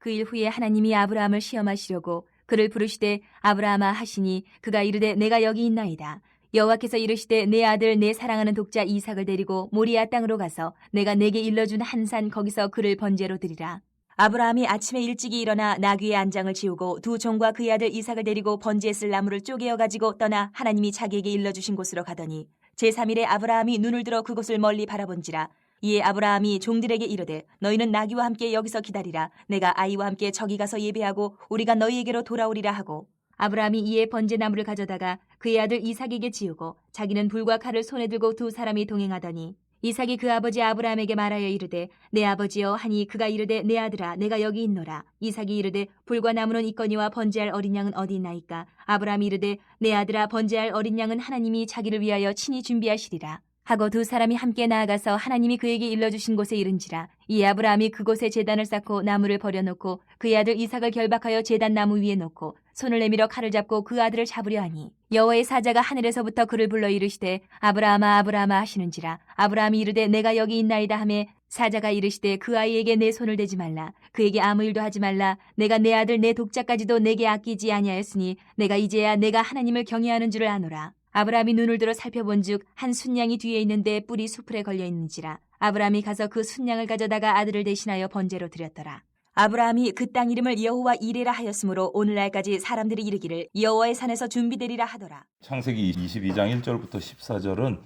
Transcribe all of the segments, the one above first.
그 일 후에 하나님이 아브라함을 시험하시려고 그를 부르시되 아브라함아 하시니 그가 이르되 내가 여기 있나이다. 여호와께서 이르시되 내 아들 내 사랑하는 독자 이삭을 데리고 모리아 땅으로 가서 내가 내게 일러준 한 산 거기서 그를 번제로 드리라. 아브라함이 아침에 일찍이 일어나 나귀의 안장을 지우고 두 종과 그의 아들 이삭을 데리고 번제에 쓸 나무를 쪼개어 가지고 떠나 하나님이 자기에게 일러주신 곳으로 가더니 제3일에 아브라함이 눈을 들어 그곳을 멀리 바라본지라. 이에 아브라함이 종들에게 이르되 너희는 나귀와 함께 여기서 기다리라. 내가 아이와 함께 저기 가서 예배하고 우리가 너희에게로 돌아오리라 하고 아브라함이 이에 번제나무를 가져다가 그의 아들 이삭에게 지우고 자기는 불과 칼을 손에 들고 두 사람이 동행하더니 이삭이 그 아버지 아브라함에게 말하여 이르되 내 아버지여 하니 그가 이르되 내 아들아 내가 여기 있노라. 이삭이 이르되 불과 나무는 있거니와 번제할 어린 양은 어디 있나이까. 아브라함이 이르되 내 아들아 번제할 어린 양은 하나님이 자기를 위하여 친히 준비하시리라 하고 두 사람이 함께 나아가서 하나님이 그에게 일러주신 곳에 이른지라. 이 아브라함이 그곳에 제단을 쌓고 나무를 버려놓고 그의 아들 이삭을 결박하여 제단 나무 위에 놓고 손을 내밀어 칼을 잡고 그 아들을 잡으려 하니 여호와의 사자가 하늘에서부터 그를 불러 이르시되 아브라함아 아브라함아 하시는지라. 아브라함이 이르되 내가 여기 있나이다 하매 사자가 이르시되 그 아이에게 내 손을 대지 말라. 그에게 아무 일도 하지 말라. 내가 내 아들 내 독자까지도 내게 아끼지 아니하였으니 내가 이제야 내가 하나님을 경외하는 줄을 아노라. 아브라함이 눈을 들어 살펴본즉 한 순양이 뒤에 있는데 뿔이 수풀에 걸려 있는지라. 아브라함이 가서 그 순양을 가져다가 아들을 대신하여 번제로 드렸더라. 아브라함이 그 땅 이름을 여호와 이레라 하였으므로 오늘날까지 사람들이 이르기를 여호와의 산에서 준비되리라 하더라. 창세기 22장 1절부터 14절은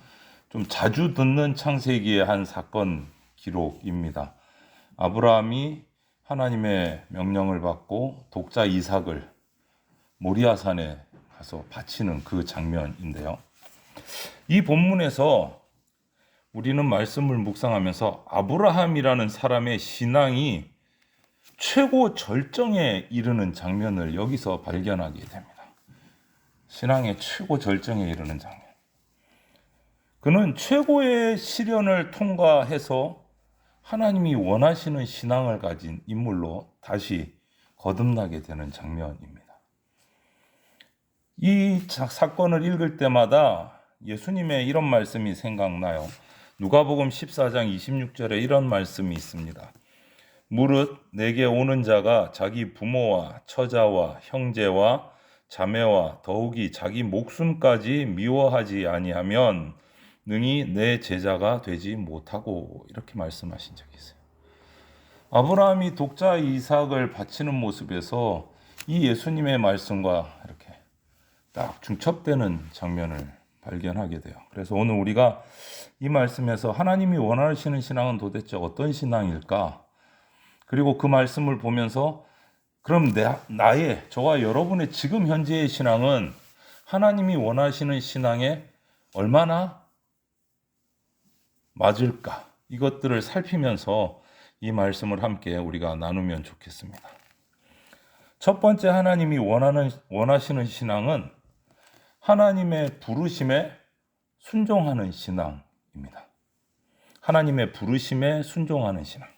좀 자주 듣는 창세기의 한 사건 기록입니다. 아브라함이 하나님의 명령을 받고 독자 이삭을 모리아산에 가서 바치는 그 장면인데요. 이 본문에서 우리는 말씀을 묵상하면서 아브라함이라는 사람의 신앙이 최고 절정에 이르는 장면을 여기서 발견하게 됩니다. 신앙의 최고 절정에 이르는 장면. 그는 최고의 시련을 통과해서 하나님이 원하시는 신앙을 가진 인물로 다시 거듭나게 되는 장면입니다. 이 사건을 읽을 때마다 예수님의 이런 말씀이 생각나요. 누가복음 14장 26절에 이런 말씀이 있습니다. 무릇 내게 오는 자가 자기 부모와 처자와 형제와 자매와 더욱이 자기 목숨까지 미워하지 아니하면 능히 내 제자가 되지 못하고 이렇게 말씀하신 적이 있어요. 아브라함이 독자 이삭을 바치는 모습에서 이 예수님의 말씀과 이렇게 딱 중첩되는 장면을 발견하게 돼요. 그래서 오늘 우리가 이 말씀에서 하나님이 원하시는 신앙은 도대체 어떤 신앙일까? 그리고 그 말씀을 보면서 그럼 저와 여러분의 지금 현재의 신앙은 하나님이 원하시는 신앙에 얼마나 맞을까? 이것들을 살피면서 이 말씀을 함께 우리가 나누면 좋겠습니다. 첫 번째 하나님이 원하시는 신앙은 하나님의 부르심에 순종하는 신앙입니다. 하나님의 부르심에 순종하는 신앙.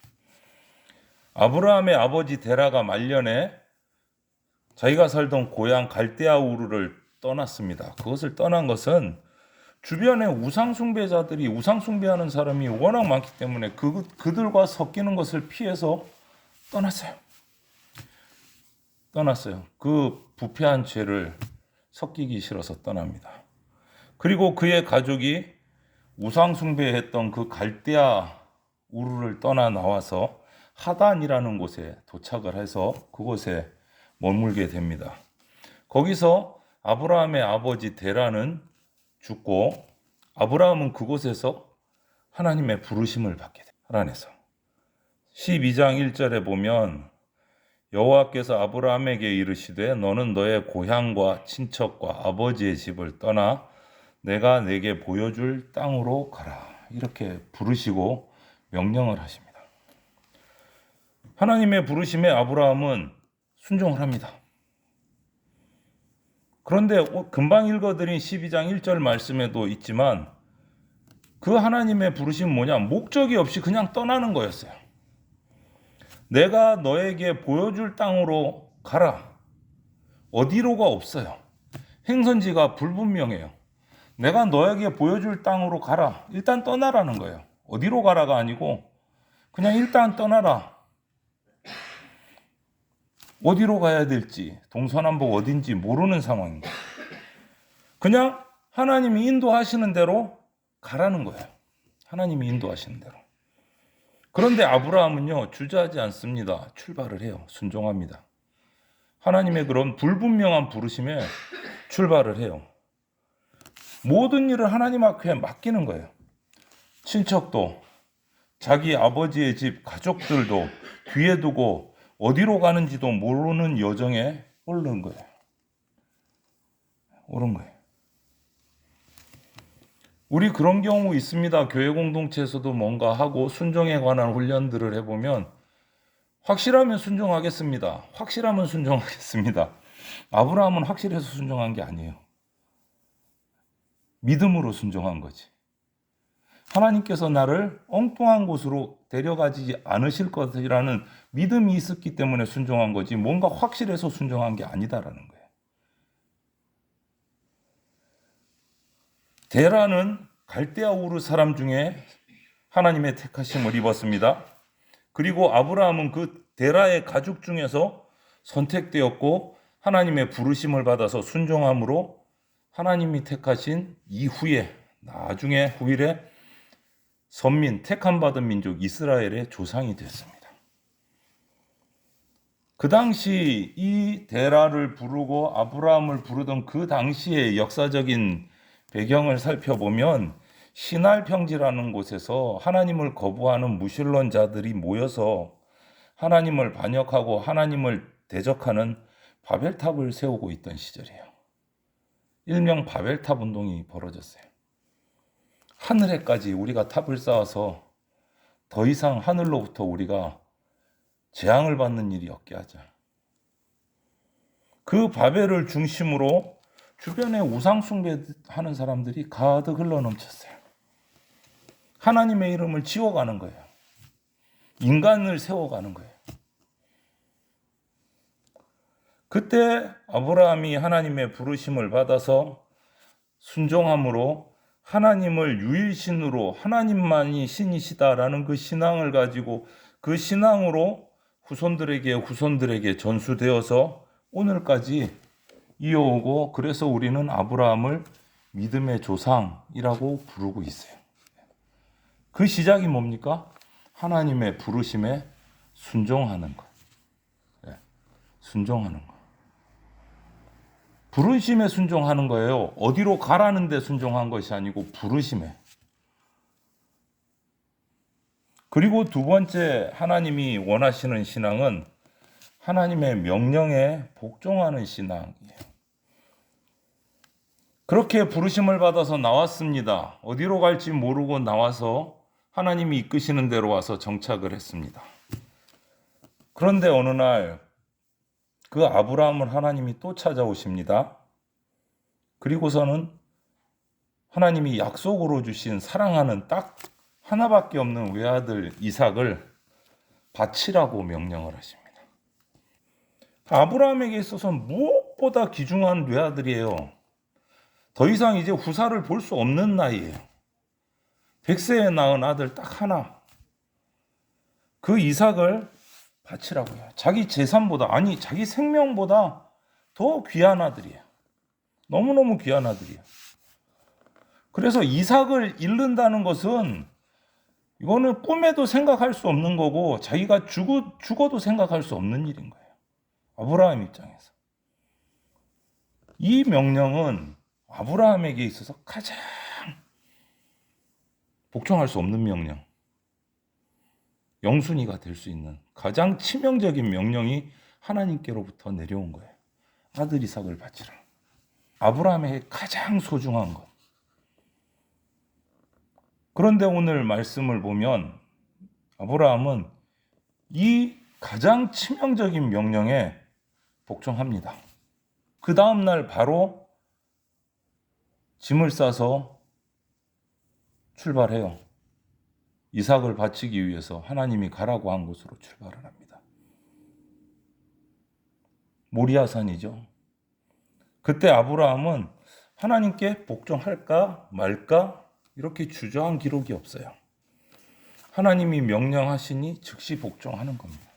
아브라함의 아버지 데라가 말년에 자기가 살던 고향 갈대아 우르를 떠났습니다. 그것을 떠난 것은 주변에 우상숭배자들이 우상숭배하는 사람이 워낙 많기 때문에 그들과 섞이는 것을 피해서 떠났어요. 그 부패한 죄를 섞이기 싫어서 떠납니다. 그리고 그의 가족이 우상숭배했던 그 갈대아 우르를 떠나 나와서 하단이라는 곳에 도착을 해서 그곳에 머물게 됩니다. 거기서 아브라함의 아버지 데라는 죽고 아브라함은 그곳에서 하나님의 부르심을 받게 됩니다. 하란에서 12장 1절에 보면 여호와께서 아브라함에게 이르시되 너는 너의 고향과 친척과 아버지의 집을 떠나 내가 내게 보여줄 땅으로 가라. 이렇게 부르시고 명령을 하십니다. 하나님의 부르심에 아브라함은 순종을 합니다. 그런데 금방 읽어드린 12장 1절 말씀에도 있지만 그 하나님의 부르심은 뭐냐? 목적이 없이 그냥 떠나는 거였어요. 내가 너에게 보여줄 땅으로 가라. 어디로가 없어요. 행선지가 불분명해요. 내가 너에게 보여줄 땅으로 가라. 일단 떠나라는 거예요. 어디로 가라가 아니고 그냥 일단 떠나라. 어디로 가야 될지, 동서남북 어딘지 모르는 상황입니다. 그냥 하나님이 인도하시는 대로 가라는 거예요. 하나님이 인도하시는 대로. 그런데 아브라함은요, 주저하지 않습니다. 출발을 해요. 순종합니다. 하나님의 그런 불분명한 부르심에 출발을 해요. 모든 일을 하나님 앞에 맡기는 거예요. 친척도, 자기 아버지의 집 가족들도 뒤에 두고 어디로 가는지도 모르는 여정에 오른 거예요. 오른 거예요. 우리 그런 경우 있습니다. 교회 공동체에서도 뭔가 하고 순종에 관한 훈련들을 해보면 확실하면 순종하겠습니다. 확실하면 순종하겠습니다. 아브라함은 확실해서 순종한 게 아니에요. 믿음으로 순종한 거지. 하나님께서 나를 엉뚱한 곳으로 데려가지 않으실 것이라는 믿음이 있었기 때문에 순종한 거지 뭔가 확실해서 순종한 게 아니다라는 거예요. 데라는 갈대아 우르 사람 중에 하나님의 택하심을 입었습니다. 그리고 아브라함은 그 데라의 가족 중에서 선택되었고 하나님의 부르심을 받아서 순종함으로 하나님이 택하신 이후에 나중에 후일에 선민, 택함 받은 민족 이스라엘의 조상이 됐습니다. 그 당시 이 데라를 부르고 아브라함을 부르던 그 당시의 역사적인 배경을 살펴보면 시날 평지라는 곳에서 하나님을 거부하는 무신론자들이 모여서 하나님을 반역하고 하나님을 대적하는 바벨탑을 세우고 있던 시절이에요. 일명 바벨탑 운동이 벌어졌어요. 하늘에까지 우리가 탑을 쌓아서 더 이상 하늘로부터 우리가 재앙을 받는 일이 없게 하자. 그 바벨을 중심으로 주변에 우상 숭배하는 사람들이 가득 흘러넘쳤어요. 하나님의 이름을 지워가는 거예요. 인간을 세워가는 거예요. 그때 아브라함이 하나님의 부르심을 받아서 순종함으로 하나님을 유일신으로 하나님만이 신이시다라는 그 신앙을 가지고 그 신앙으로 후손들에게 전수되어서 오늘까지 이어오고 그래서 우리는 아브라함을 믿음의 조상이라고 부르고 있어요. 그 시작이 뭡니까? 하나님의 부르심에 순종하는 것. 순종하는 것. 부르심에 순종하는 거예요. 어디로 가라는 데 순종한 것이 아니고 부르심에. 그리고 두 번째 하나님이 원하시는 신앙은 하나님의 명령에 복종하는 신앙이에요. 그렇게 부르심을 받아서 나왔습니다. 어디로 갈지 모르고 나와서 하나님이 이끄시는 대로 와서 정착을 했습니다. 그런데 어느 날 그 아브라함을 하나님이 또 찾아오십니다. 그리고서는 하나님이 약속으로 주신 사랑하는 딱 하나밖에 없는 외아들 이삭을 바치라고 명령을 하십니다. 아브라함에게 있어서는 무엇보다 귀중한 외아들이에요. 더 이상 이제 후사를 볼 수 없는 나이예요. 100세에 낳은 아들 딱 하나. 그 이삭을 바치라고 해요. 자기 재산보다, 아니 자기 생명보다 더 귀한 아들이에요. 너무너무 귀한 아들이에요. 그래서 이삭을 잃는다는 것은 이거는 꿈에도 생각할 수 없는 거고 자기가 죽어도 생각할 수 없는 일인 거예요. 아브라함 입장에서. 이 명령은 아브라함에게 있어서 가장 복종할 수 없는 명령. 영순이가 될 수 있는 가장 치명적인 명령이 하나님께로부터 내려온 거예요. 아들 이삭을 바치라. 아브라함에게 가장 소중한 것. 그런데 오늘 말씀을 보면 아브라함은 이 가장 치명적인 명령에 복종합니다. 그 다음 날 바로 짐을 싸서 출발해요. 이삭을 바치기 위해서 하나님이 가라고 한 곳으로 출발을 합니다. 모리아산이죠. 그때 아브라함은 하나님께 복종할까 말까 이렇게 주저한 기록이 없어요. 하나님이 명령하시니 즉시 복종하는 겁니다.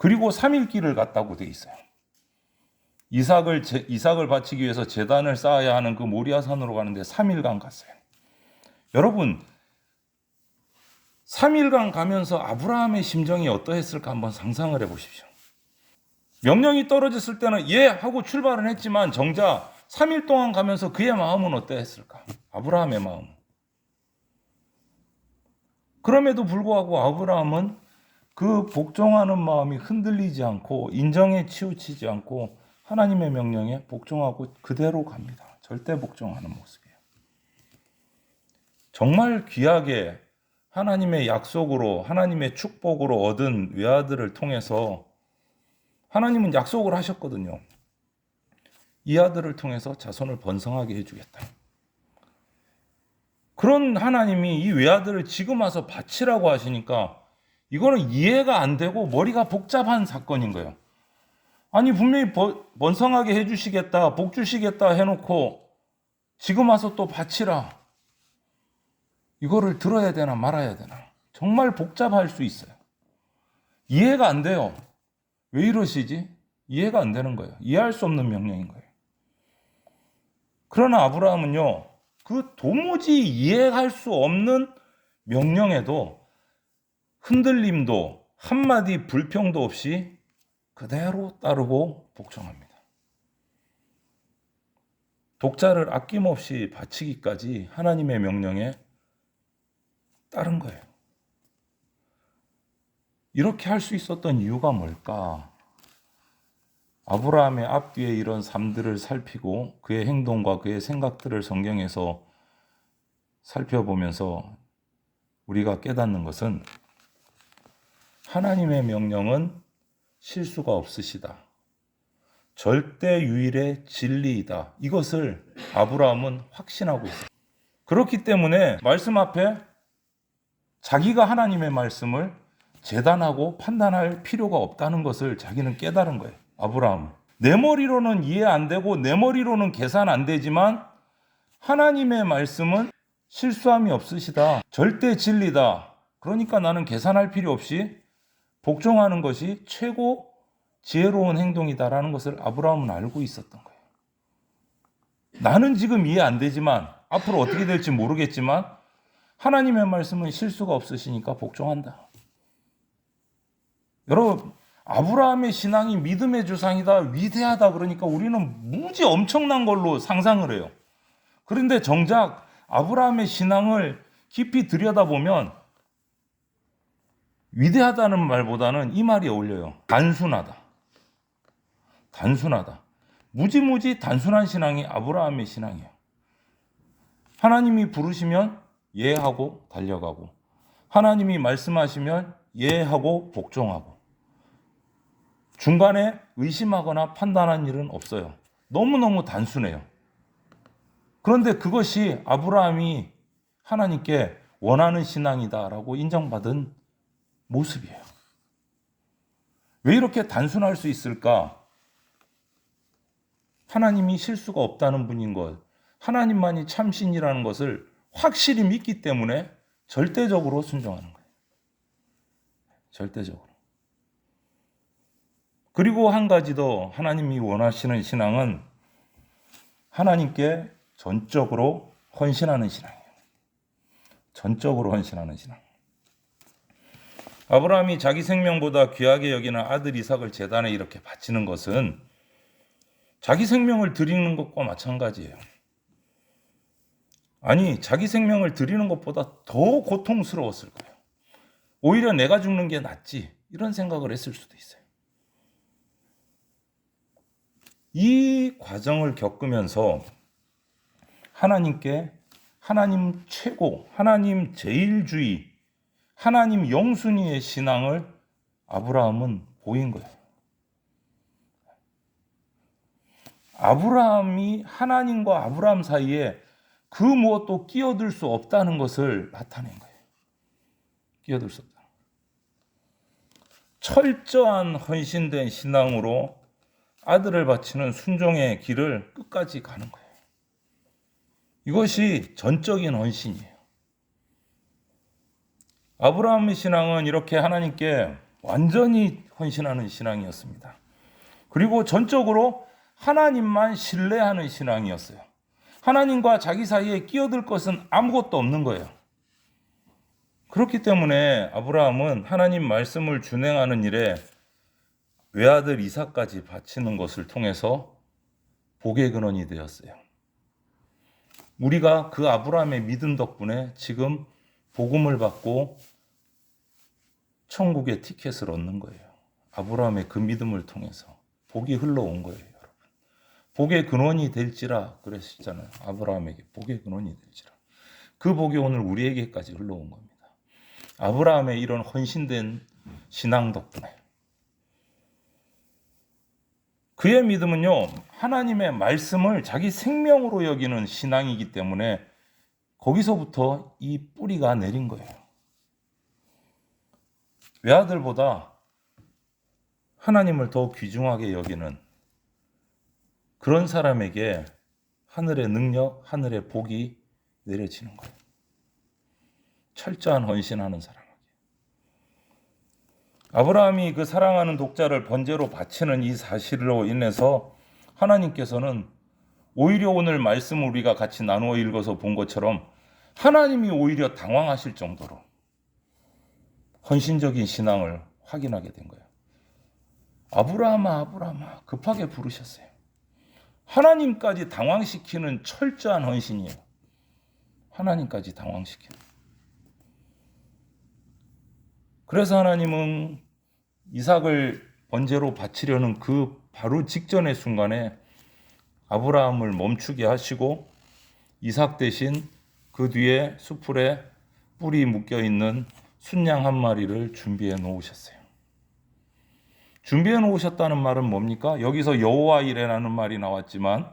그리고 3일 길을 갔다고 돼 있어요. 이삭을 바치기 위해서 제단을 쌓아야 하는 그 모리아산으로 가는데 3일간 갔어요. 여러분, 3일간 가면서 아브라함의 심정이 어떠했을까 한번 상상을 해보십시오. 명령이 떨어졌을 때는 예 하고 출발은 했지만 정작 3일 동안 가면서 그의 마음은 어떠했을까? 아브라함의 마음. 그럼에도 불구하고 아브라함은 그 복종하는 마음이 흔들리지 않고 인정에 치우치지 않고 하나님의 명령에 복종하고 그대로 갑니다. 절대 복종하는 모습이에요. 정말 귀하게 하나님의 약속으로 하나님의 축복으로 얻은 외아들을 통해서 하나님은 약속을 하셨거든요. 이 아들을 통해서 자손을 번성하게 해주겠다. 그런 하나님이 이 외아들을 지금 와서 바치라고 하시니까 이거는 이해가 안 되고 머리가 복잡한 사건인 거예요. 아니 분명히 번성하게 해주시겠다, 복 주시겠다 해놓고 지금 와서 또 바치라. 이거를 들어야 되나 말아야 되나. 정말 복잡할 수 있어요. 이해가 안 돼요. 왜 이러시지? 이해가 안 되는 거예요. 이해할 수 없는 명령인 거예요. 그러나 아브라함은요, 그 도무지 이해할 수 없는 명령에도 흔들림도 한마디 불평도 없이 그대로 따르고 복종합니다. 독자를 아낌없이 바치기까지 하나님의 명령에 따른 거예요. 이렇게 할 수 있었던 이유가 뭘까? 아브라함의 앞뒤에 이런 삶들을 살피고 그의 행동과 그의 생각들을 성경에서 살펴보면서 우리가 깨닫는 것은 하나님의 명령은 실수가 없으시다. 절대 유일의 진리이다. 이것을 아브라함은 확신하고 있어요. 그렇기 때문에 말씀 앞에 자기가 하나님의 말씀을 재단하고 판단할 필요가 없다는 것을 자기는 깨달은 거예요. 아브라함은. 내 머리로는 이해 안 되고 내 머리로는 계산 안 되지만 하나님의 말씀은 실수함이 없으시다. 절대 진리다. 그러니까 나는 계산할 필요 없이 복종하는 것이 최고 지혜로운 행동이다라는 것을 아브라함은 알고 있었던 거예요. 나는 지금 이해 안 되지만 앞으로 어떻게 될지 모르겠지만 하나님의 말씀은 실수가 없으시니까 복종한다. 여러분, 아브라함의 신앙이 믿음의 조상이다, 위대하다 그러니까 우리는 무지 엄청난 걸로 상상을 해요. 그런데 정작 아브라함의 신앙을 깊이 들여다보면 위대하다는 말보다는 이 말이 어울려요. 단순하다. 단순하다. 무지무지 단순한 신앙이 아브라함의 신앙이에요. 하나님이 부르시면 예하고 달려가고 하나님이 말씀하시면 예하고 복종하고 중간에 의심하거나 판단한 일은 없어요. 너무너무 단순해요. 그런데 그것이 아브라함이 하나님께 원하는 신앙이다라고 인정받은 모습이에요. 왜 이렇게 단순할 수 있을까? 하나님이 실수가 없다는 분인 것, 하나님만이 참신이라는 것을 확실히 믿기 때문에 절대적으로 순종하는 거예요. 절대적으로. 그리고 한 가지 더 하나님이 원하시는 신앙은 하나님께 전적으로 헌신하는 신앙이에요. 전적으로 헌신하는 신앙. 아브라함이 자기 생명보다 귀하게 여기는 아들 이삭을 제단에 이렇게 바치는 것은 자기 생명을 드리는 것과 마찬가지예요. 아니, 자기 생명을 드리는 것보다 더 고통스러웠을 거예요. 오히려 내가 죽는 게 낫지, 이런 생각을 했을 수도 있어요. 이 과정을 겪으면서 하나님께 하나님 최고, 하나님 제일주의, 하나님 영순위의 신앙을 아브라함은 보인 거예요. 아브라함이 하나님과 아브라함 사이에 그 무엇도 끼어들 수 없다는 것을 나타낸 거예요. 끼어들 수 없다. 철저한 헌신된 신앙으로 아들을 바치는 순종의 길을 끝까지 가는 거예요. 이것이 전적인 헌신이에요. 아브라함의 신앙은 이렇게 하나님께 완전히 헌신하는 신앙이었습니다. 그리고 전적으로 하나님만 신뢰하는 신앙이었어요. 하나님과 자기 사이에 끼어들 것은 아무것도 없는 거예요. 그렇기 때문에 아브라함은 하나님 말씀을 준행하는 일에 외아들 이삭까지 바치는 것을 통해서 복의 근원이 되었어요. 우리가 그 아브라함의 믿음 덕분에 지금 복음을 받고 천국의 티켓을 얻는 거예요. 아브라함의 그 믿음을 통해서 복이 흘러온 거예요, 여러분. 복의 근원이 될지라 그랬잖아요. 아브라함에게 복의 근원이 될지라. 그 복이 오늘 우리에게까지 흘러온 겁니다. 아브라함의 이런 헌신된 신앙 덕분에. 그의 믿음은요, 하나님의 말씀을 자기 생명으로 여기는 신앙이기 때문에 거기서부터 이 뿌리가 내린 거예요. 외아들보다 하나님을 더 귀중하게 여기는 그런 사람에게 하늘의 능력, 하늘의 복이 내려지는 거예요. 철저한 헌신하는 사람에게. 아브라함이 그 사랑하는 독자를 번제로 바치는 이 사실로 인해서 하나님께서는 오히려 오늘 말씀을 우리가 같이 나누어 읽어서 본 것처럼 하나님이 오히려 당황하실 정도로 헌신적인 신앙을 확인하게 된 거예요. 아브라함아, 아브라함아 급하게 부르셨어요. 하나님까지 당황시키는 철저한 헌신이에요. 하나님까지 당황시키는. 그래서 하나님은 이삭을 번제로 바치려는 그 바로 직전의 순간에 아브라함을 멈추게 하시고 이삭 대신 그 뒤에 수풀에 뿔이 묶여있는 순양 한 마리를 준비해 놓으셨어요. 준비해 놓으셨다는 말은 뭡니까? 여기서 여호와 이레라는 말이 나왔지만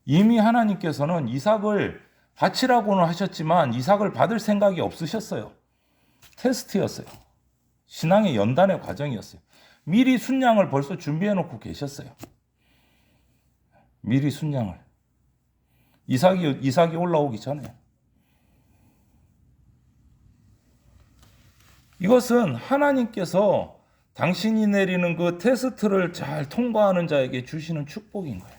이미 하나님께서는 이삭을 바치라고는 하셨지만 이삭을 받을 생각이 없으셨어요. 테스트였어요. 신앙의 연단의 과정이었어요. 미리 순양을 벌써 준비해 놓고 계셨어요. 미리 순양을. 이삭이 올라오기 전에. 이것은 하나님께서 당신이 내리는 그 테스트를 잘 통과하는 자에게 주시는 축복인 거예요.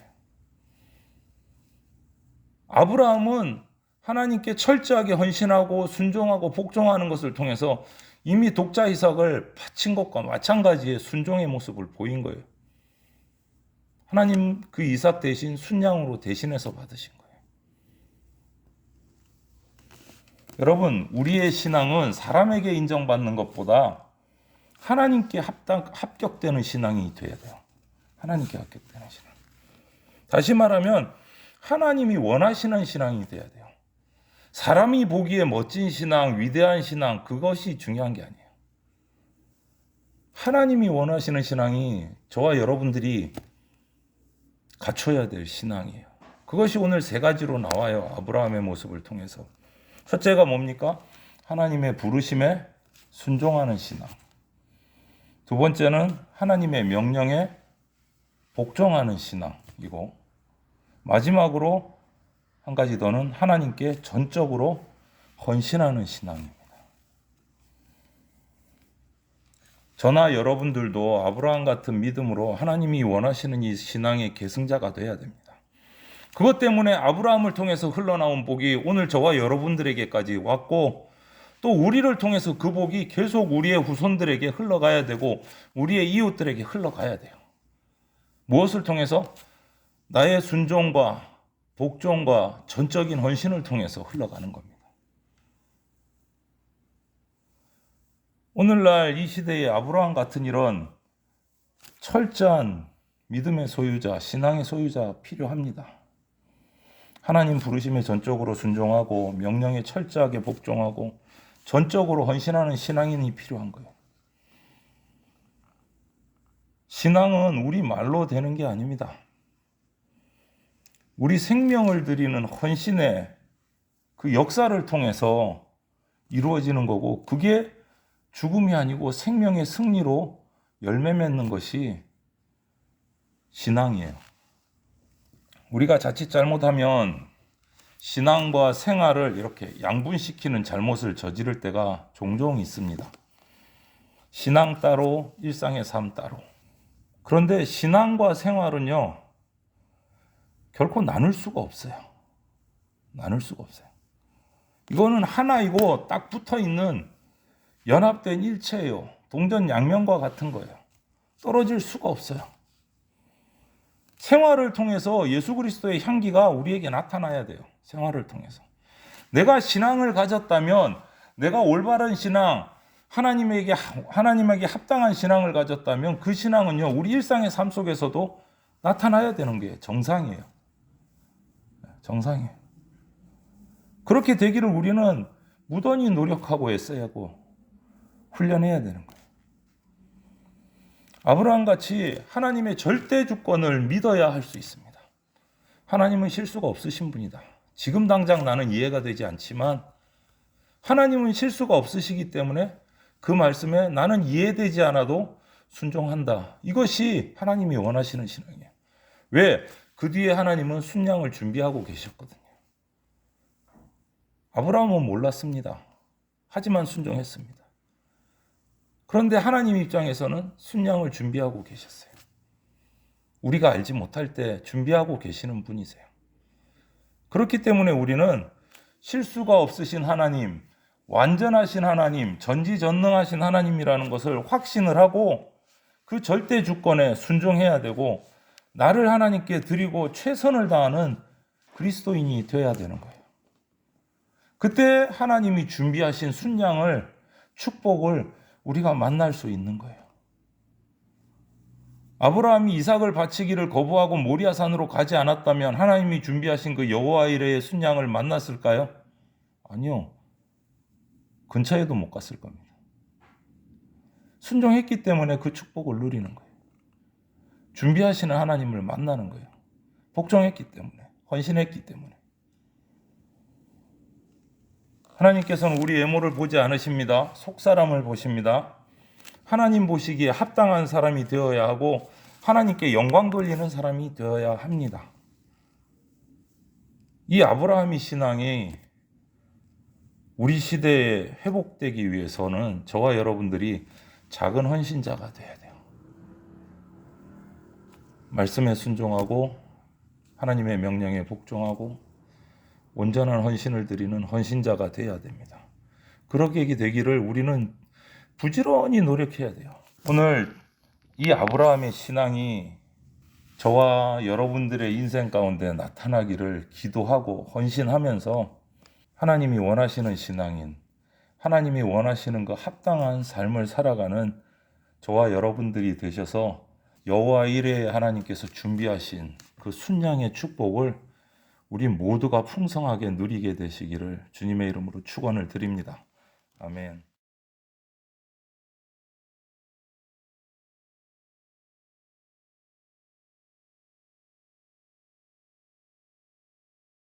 아브라함은 하나님께 철저하게 헌신하고 순종하고 복종하는 것을 통해서 이미 독자 이삭을 바친 것과 마찬가지의 순종의 모습을 보인 거예요. 하나님 그 이삭 대신 순양으로 대신해서 받으신 거예요. 여러분, 우리의 신앙은 사람에게 인정받는 것보다 하나님께 합격되는 신앙이 돼야 돼요. 하나님께 합격되는 신앙. 다시 말하면 하나님이 원하시는 신앙이 돼야 돼요. 사람이 보기에 멋진 신앙, 위대한 신앙, 그것이 중요한 게 아니에요. 하나님이 원하시는 신앙이 저와 여러분들이 갖춰야 될 신앙이에요. 그것이 오늘 세 가지로 나와요. 아브라함의 모습을 통해서. 첫째가 뭡니까? 하나님의 부르심에 순종하는 신앙. 두 번째는 하나님의 명령에 복종하는 신앙이고, 마지막으로 한 가지 더는 하나님께 전적으로 헌신하는 신앙입니다. 저나 여러분들도 아브라함 같은 믿음으로 하나님이 원하시는 이 신앙의 계승자가 되어야 됩니다. 그것 때문에 아브라함을 통해서 흘러나온 복이 오늘 저와 여러분들에게까지 왔고, 또 우리를 통해서 그 복이 계속 우리의 후손들에게 흘러가야 되고 우리의 이웃들에게 흘러가야 돼요. 무엇을 통해서? 나의 순종과 복종과 전적인 헌신을 통해서 흘러가는 겁니다. 오늘날 이 시대에 아브라함 같은 이런 철저한 믿음의 소유자, 신앙의 소유자 필요합니다. 하나님 부르심에 전적으로 순종하고 명령에 철저하게 복종하고 전적으로 헌신하는 신앙인이 필요한 거예요. 신앙은 우리 말로 되는 게 아닙니다. 우리 생명을 드리는 헌신의 그 역사를 통해서 이루어지는 거고, 그게 죽음이 아니고 생명의 승리로 열매 맺는 것이 신앙이에요. 우리가 자칫 잘못하면 신앙과 생활을 이렇게 양분시키는 잘못을 저지를 때가 종종 있습니다. 신앙 따로, 일상의 삶 따로. 그런데 신앙과 생활은요, 결코 나눌 수가 없어요. 나눌 수가 없어요. 이거는 하나이고 딱 붙어 있는 연합된 일체예요. 동전 양면과 같은 거예요. 떨어질 수가 없어요. 생활을 통해서 예수 그리스도의 향기가 우리에게 나타나야 돼요. 생활을 통해서. 내가 신앙을 가졌다면, 내가 올바른 신앙, 하나님에게 합당한 신앙을 가졌다면 그 신앙은요, 우리 일상의 삶 속에서도 나타나야 되는 게 정상이에요. 정상이에요. 그렇게 되기를 우리는 무던히 노력하고 애써야 하고 훈련해야 되는 거예요. 아브라함 같이 하나님의 절대 주권을 믿어야 할 수 있습니다. 하나님은 실수가 없으신 분이다. 지금 당장 나는 이해가 되지 않지만 하나님은 실수가 없으시기 때문에 그 말씀에 나는 이해되지 않아도 순종한다. 이것이 하나님이 원하시는 신앙이에요. 왜? 그 뒤에 하나님은 순양을 준비하고 계셨거든요. 아브라함은 몰랐습니다. 하지만 순종했습니다. 그런데 하나님 입장에서는 순양을 준비하고 계셨어요. 우리가 알지 못할 때 준비하고 계시는 분이세요. 그렇기 때문에 우리는 실수가 없으신 하나님, 완전하신 하나님, 전지전능하신 하나님이라는 것을 확신을 하고 그 절대 주권에 순종해야 되고 나를 하나님께 드리고 최선을 다하는 그리스도인이 되어야 되는 거예요. 그때 하나님이 준비하신 순양을, 축복을 우리가 만날 수 있는 거예요. 아브라함이 이삭을 바치기를 거부하고 모리아산으로 가지 않았다면 하나님이 준비하신 그 여호와 이레의 순양을 만났을까요? 아니요. 근처에도 못 갔을 겁니다. 순종했기 때문에 그 축복을 누리는 거예요. 준비하시는 하나님을 만나는 거예요. 복종했기 때문에, 헌신했기 때문에. 하나님께서는 우리 외모를 보지 않으십니다. 속사람을 보십니다. 하나님 보시기에 합당한 사람이 되어야 하고 하나님께 영광 돌리는 사람이 되어야 합니다. 이 아브라함의 신앙이 우리 시대에 회복되기 위해서는 저와 여러분들이 작은 헌신자가 되어야 돼요. 말씀에 순종하고 하나님의 명령에 복종하고 온전한 헌신을 드리는 헌신자가 되어야 됩니다. 그렇게 되기를 우리는 부지런히 노력해야 돼요. 오늘 이 아브라함의 신앙이 저와 여러분들의 인생 가운데 나타나기를 기도하고 헌신하면서 하나님이 원하시는 신앙인, 하나님이 원하시는 그 합당한 삶을 살아가는 저와 여러분들이 되셔서 여호와 이레 하나님께서 준비하신 그 순양의 축복을 우리 모두가 풍성하게 누리게 되시기를 주님의 이름으로 축원을 드립니다. 아멘.